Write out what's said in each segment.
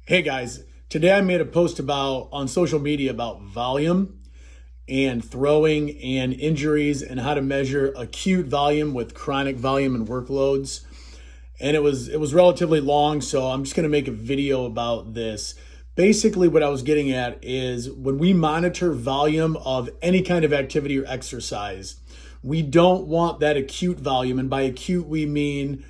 Hey guys, today I made a post on social media about volume and throwing and injuries and how to measure acute volume with chronic volume and workloads. And it was relatively long, so I'm just going to make a video about this. Basically what I was getting at is when we monitor volume of any kind of activity or exercise, we don't want that acute volume, and by acute and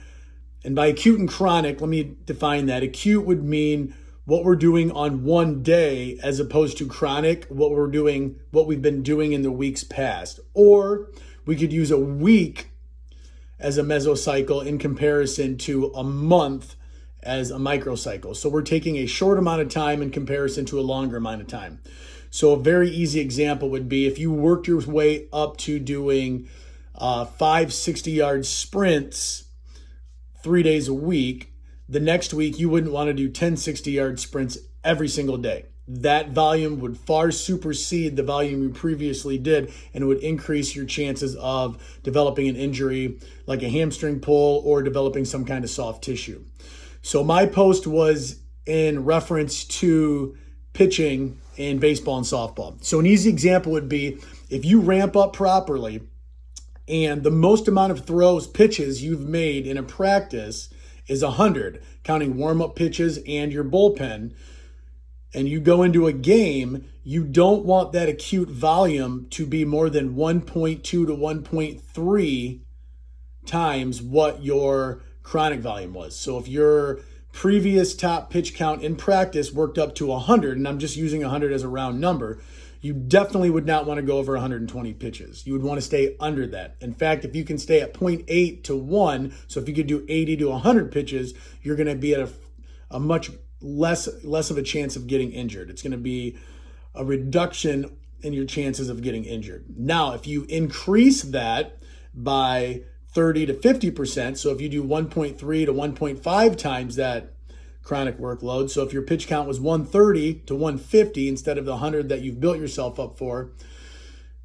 chronic, let me define that. Acute would mean what we're doing on one day, as opposed to chronic, what we've been doing in the weeks past. Or we could use a week as a mesocycle in comparison to a month as a microcycle. So we're taking a short amount of time in comparison to a longer amount of time. So a very easy example would be if you worked your way up to doing 5 60-yard sprints 3 days a week. The next week, you wouldn't want to do 10 60-yard sprints every single day. That volume would far supersede the volume you previously did, and it would increase your chances of developing an injury like a hamstring pull or developing some kind of soft tissue. So my post was in reference to pitching in baseball and softball. So an easy example would be if you ramp up properly and the most amount of pitches you've made in a practice is 100, counting warm-up pitches and your bullpen, and you go into a game, you don't want that acute volume to be more than 1.2 to 1.3 times what your chronic volume was. So if your previous top pitch count in practice worked up to 100, and I'm just using 100 as a round number, you definitely would not want to go over 120 pitches. You would want to stay under that. In fact, if you can stay at 0.8 to 1, so if you could do 80 to 100 pitches, you're going to be at a much less of a chance of getting injured. It's going to be a reduction in your chances of getting injured. Now, if you increase that by 30 to 50%, so if you do 1.3 to 1.5 times that chronic workload. So if your pitch count was 130 to 150 instead of the 100 that you've built yourself up for,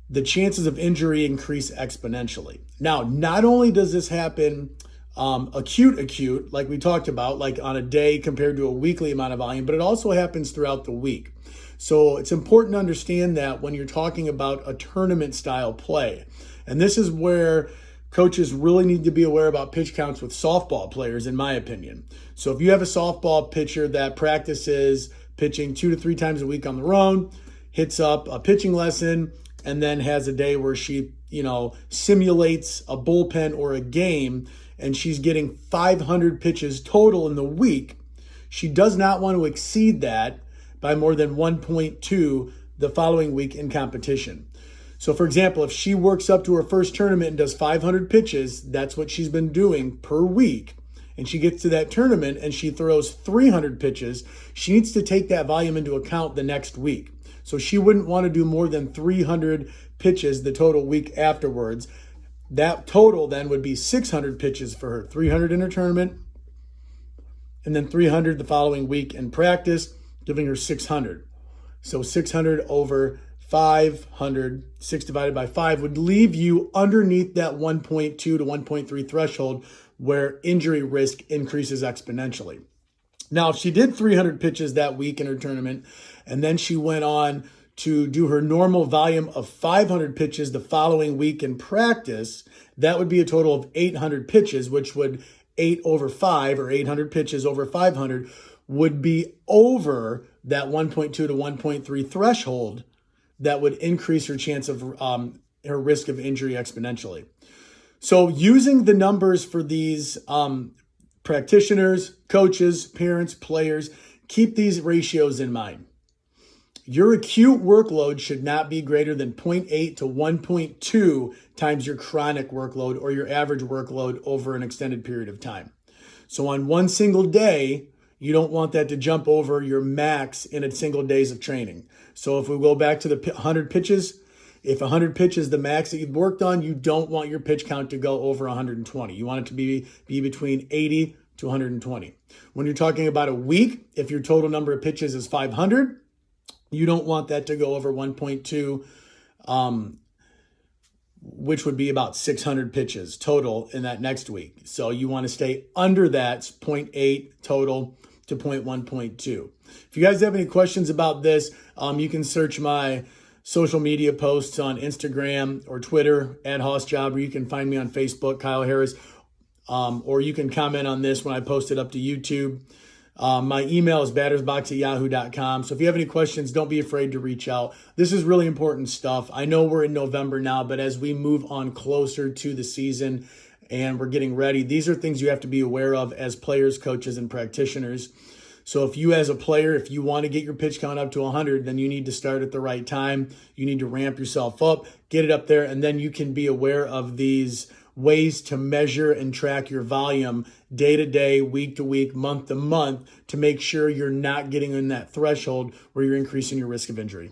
the chances of injury increase exponentially. Now, not only does this happen acute, like we talked about, like on a day compared to a weekly amount of volume, but it also happens throughout the week. So it's important to understand that when you're talking about a tournament style play. And this is where coaches really need to be aware about pitch counts with softball players, in my opinion. So if you have a softball pitcher that practices pitching 2 to 3 times a week on their own, hits up a pitching lesson, and then has a day where she, simulates a bullpen or a game, and she's getting 500 pitches total in the week, she does not want to exceed that by more than 1.2 the following week in competition. So for example, if she works up to her first tournament and does 500 pitches, that's what she's been doing per week, and she gets to that tournament and she throws 300 pitches, she needs to take that volume into account the next week. So she wouldn't want to do more than 300 pitches the total week afterwards. That total then would be 600 pitches for her, 300 in her tournament, and then 300 the following week in practice, giving her 600. So 600 over 500, 6 divided by 5 would leave you underneath that 1.2 to 1.3 threshold where injury risk increases exponentially. Now, if she did 300 pitches that week in her tournament, and then she went on to do her normal volume of 500 pitches the following week in practice, that would be a total of 800 pitches, which would 8 over 5 or 800 pitches over 500 would be over that 1.2 to 1.3 threshold. That would increase her chance of her risk of injury exponentially. So using the numbers for these practitioners, coaches, parents, players, keep these ratios in mind. Your acute workload should not be greater than 0.8 to 1.2 times your chronic workload or your average workload over an extended period of time. So on one single day, you don't want that to jump over your max in a single days of training. So if we go back to the 100 pitches, if 100 pitches the max that you've worked on, you don't want your pitch count to go over 120. You want it to be between 80 to 120. When you're talking about a week, if your total number of pitches is 500, you don't want that to go over 1.2, which would be about 600 pitches total in that next week. So you want to stay under that 0.8 total to 0.1, 0.2. If you guys have any questions about this, you can search my social media posts on Instagram or Twitter at HossJob, or you can find me on Facebook, Kyle Harris, or you can comment on this when I post it up to YouTube. My email is battersbox@yahoo.com. So if you have any questions, don't be afraid to reach out. This is really important stuff. I know we're in November now, but as we move on closer to the season and we're getting ready, these are things you have to be aware of as players, coaches, and practitioners. So if you as a player, if you want to get your pitch count up to 100, then you need to start at the right time. You need to ramp yourself up, get it up there, and then you can be aware of these ways to measure and track your volume day to day, week to week, month to month, to make sure you're not getting in that threshold where you're increasing your risk of injury.